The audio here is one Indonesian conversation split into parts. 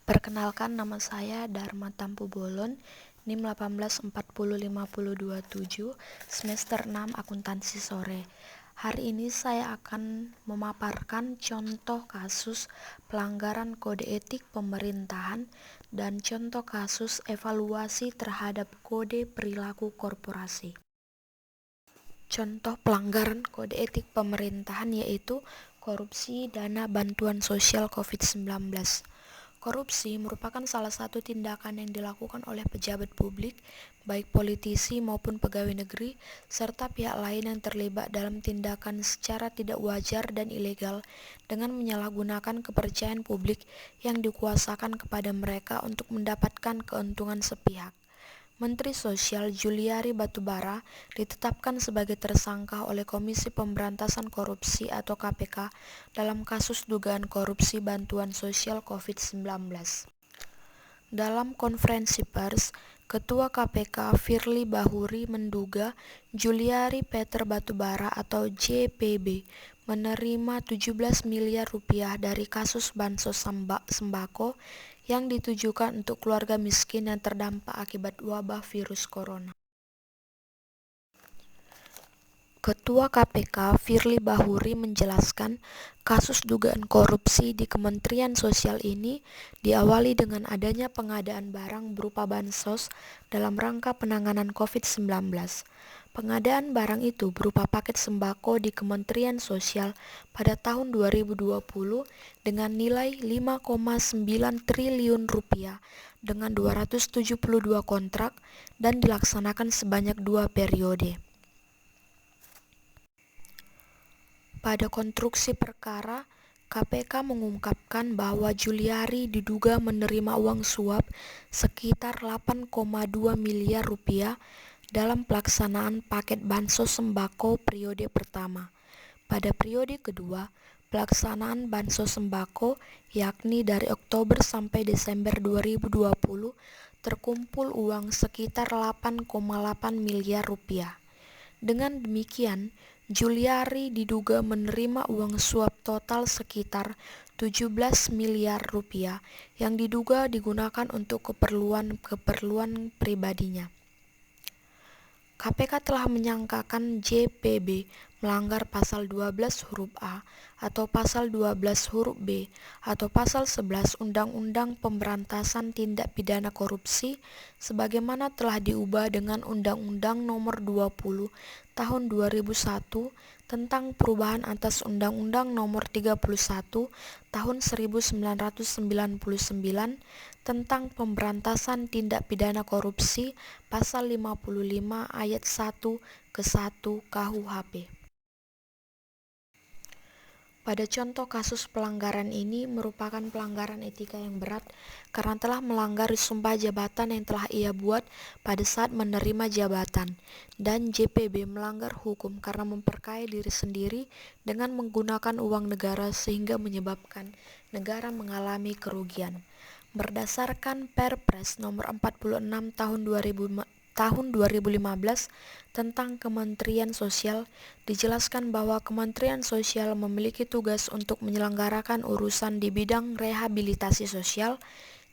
Perkenalkan, nama saya Dharma Tampu Bolon, NIM 184050227, semester 6 akuntansi sore. Hari ini saya akan memaparkan contoh kasus pelanggaran kode etik pemerintahan dan contoh kasus evaluasi terhadap kode perilaku korporasi. Contoh pelanggaran kode etik pemerintahan yaitu korupsi dana bantuan sosial COVID-19. Korupsi merupakan salah satu tindakan yang dilakukan oleh pejabat publik, baik politisi maupun pegawai negeri, serta pihak lain yang terlibat dalam tindakan secara tidak wajar dan ilegal dengan menyalahgunakan kepercayaan publik yang dikuasakan kepada mereka untuk mendapatkan keuntungan sepihak. Menteri Sosial Juliari Batubara ditetapkan sebagai tersangka oleh Komisi Pemberantasan Korupsi atau KPK dalam kasus dugaan korupsi bantuan sosial COVID-19. Dalam konferensi pers, Ketua KPK Firly Bahuri menduga Juliari Peter Batubara atau JPB menerima 17 miliar rupiah dari kasus bansos sembako yang ditujukan untuk keluarga miskin yang terdampak akibat wabah virus corona. Ketua KPK Firly Bahuri menjelaskan kasus dugaan korupsi di Kementerian Sosial ini diawali dengan adanya pengadaan barang berupa bansos dalam rangka penanganan COVID-19. Pengadaan barang itu berupa paket sembako di Kementerian Sosial pada tahun 2020 dengan nilai 5,9 triliun rupiah dengan 272 kontrak dan dilaksanakan sebanyak 2 periode. Pada konstruksi perkara, KPK mengungkapkan bahwa Juliari diduga menerima uang suap sekitar 8,2 miliar rupiah dalam pelaksanaan paket bansos sembako periode pertama. Pada periode kedua, pelaksanaan bansos sembako yakni dari Oktober sampai Desember 2020 terkumpul uang sekitar 8,8 miliar rupiah. Dengan demikian, Juliari diduga menerima uang suap total sekitar 17 miliar rupiah yang diduga digunakan untuk keperluan pribadinya. KPK telah menyangkakan JPB melanggar pasal 12 huruf A atau pasal 12 huruf B atau pasal 11 Undang-Undang Pemberantasan Tindak Pidana Korupsi sebagaimana telah diubah dengan Undang-Undang Nomor 20 Tahun 2001 tentang perubahan atas Undang-Undang Nomor 31 Tahun 1999 tentang pemberantasan tindak pidana korupsi pasal 55 ayat 1 ke 1 KUHP. Pada contoh kasus pelanggaran ini merupakan pelanggaran etika yang berat karena telah melanggar sumpah jabatan yang telah ia buat pada saat menerima jabatan, dan JPB melanggar hukum karena memperkaya diri sendiri dengan menggunakan uang negara sehingga menyebabkan negara mengalami kerugian. Berdasarkan Perpres Nomor 46 Tahun 2015 tentang Kementerian Sosial, dijelaskan bahwa Kementerian Sosial memiliki tugas untuk menyelenggarakan urusan di bidang rehabilitasi sosial,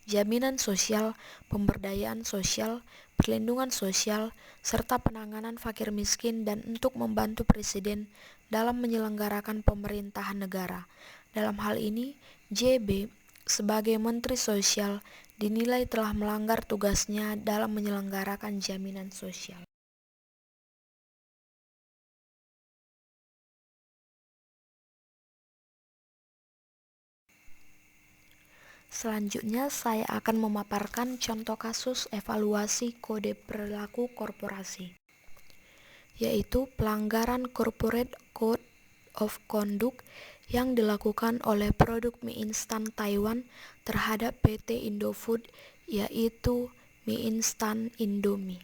jaminan sosial, pemberdayaan sosial, perlindungan sosial, serta penanganan fakir miskin dan untuk membantu Presiden dalam menyelenggarakan pemerintahan negara. Dalam hal ini, JB sebagai Menteri Sosial dinilai telah melanggar tugasnya dalam menyelenggarakan jaminan sosial. Selanjutnya saya akan memaparkan contoh kasus evaluasi kode perilaku korporasi, yaitu pelanggaran Corporate Code of Conduct yang dilakukan oleh produk mie instan Taiwan terhadap PT Indofood, yaitu mie instan Indomie.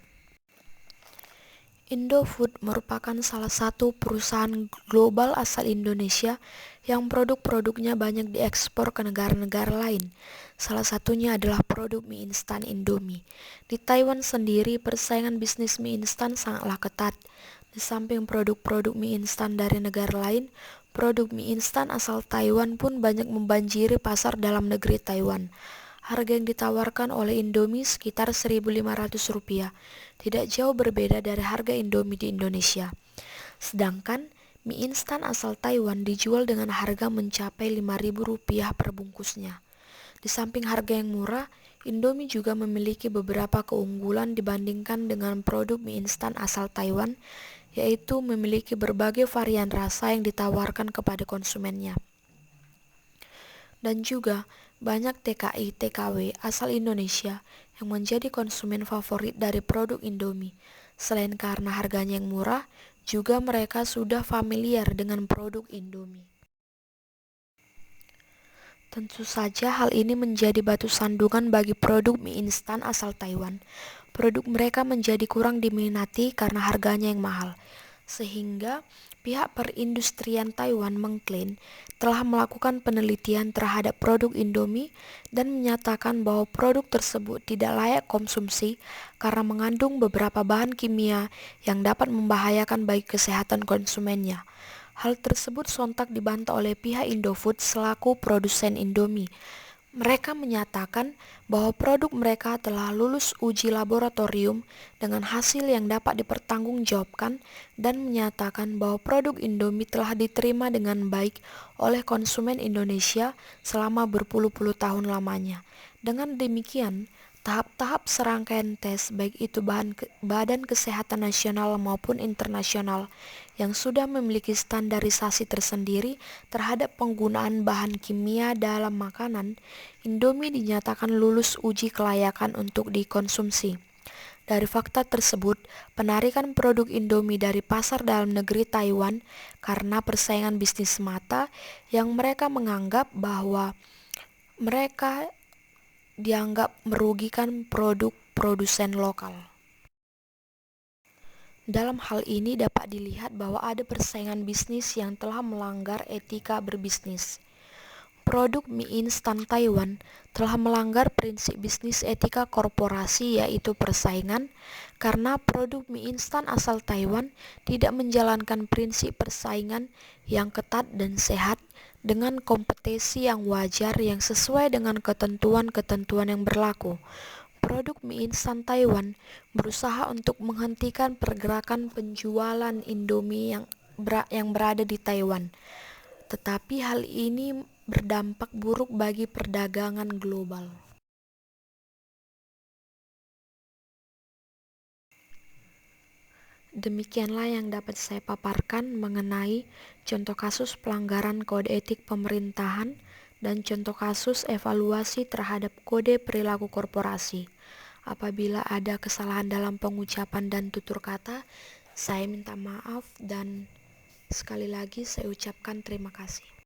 Indofood merupakan salah satu perusahaan global asal Indonesia yang produk-produknya banyak diekspor ke negara-negara lain. Salah satunya adalah produk mie instan Indomie. Di Taiwan sendiri, persaingan bisnis mie instan sangatlah ketat. Di samping produk-produk mie instan dari negara lain, produk mie instan asal Taiwan pun banyak membanjiri pasar dalam negeri Taiwan. Harga yang ditawarkan oleh Indomie sekitar Rp1.500, tidak jauh berbeda dari harga Indomie di Indonesia. Sedangkan mie instan asal Taiwan dijual dengan harga mencapai Rp5.000 per bungkusnya. Di samping harga yang murah, Indomie juga memiliki beberapa keunggulan dibandingkan dengan produk mie instan asal Taiwan, yaitu memiliki berbagai varian rasa yang ditawarkan kepada konsumennya. Dan juga banyak TKI TKW asal Indonesia yang menjadi konsumen favorit dari produk Indomie. Selain karena harganya yang murah, juga mereka sudah familiar dengan produk Indomie. Tentu saja hal ini menjadi batu sandungan bagi produk mie instan asal Taiwan. Produk mereka menjadi kurang diminati karena harganya yang mahal. Sehingga pihak perindustrian Taiwan mengklaim telah melakukan penelitian terhadap produk Indomie dan menyatakan bahwa produk tersebut tidak layak konsumsi karena mengandung beberapa bahan kimia yang dapat membahayakan bagi kesehatan konsumennya. Hal tersebut sontak dibantah oleh pihak Indofood selaku produsen Indomie. Mereka menyatakan bahwa produk mereka telah lulus uji laboratorium dengan hasil yang dapat dipertanggungjawabkan dan menyatakan bahwa produk Indomie telah diterima dengan baik oleh konsumen Indonesia selama berpuluh-puluh tahun lamanya. Dengan demikian, tahap-tahap serangkaian tes baik itu Badan Kesehatan Nasional maupun internasional yang sudah memiliki standarisasi tersendiri terhadap penggunaan bahan kimia dalam makanan, Indomie dinyatakan lulus uji kelayakan untuk dikonsumsi. Dari fakta tersebut, penarikan produk Indomie dari pasar dalam negeri Taiwan karena persaingan bisnis semata yang mereka menganggap bahwa mereka dianggap merugikan produk produsen lokal. Dalam hal ini dapat dilihat bahwa ada persaingan bisnis yang telah melanggar etika berbisnis. Produk mie instan Taiwan telah melanggar prinsip bisnis etika korporasi yaitu persaingan karena produk mie instan asal Taiwan tidak menjalankan prinsip persaingan yang ketat dan sehat dengan kompetisi yang wajar yang sesuai dengan ketentuan-ketentuan yang berlaku. Produk mie instan Taiwan berusaha untuk menghentikan pergerakan penjualan Indomie yang berada di Taiwan. Tetapi hal ini berdampak buruk bagi perdagangan global. Demikianlah yang dapat saya paparkan mengenai contoh kasus pelanggaran kode etik pemerintahan dan contoh kasus evaluasi terhadap kode perilaku korporasi. Apabila ada kesalahan dalam pengucapan dan tutur kata, saya minta maaf dan sekali lagi saya ucapkan terima kasih.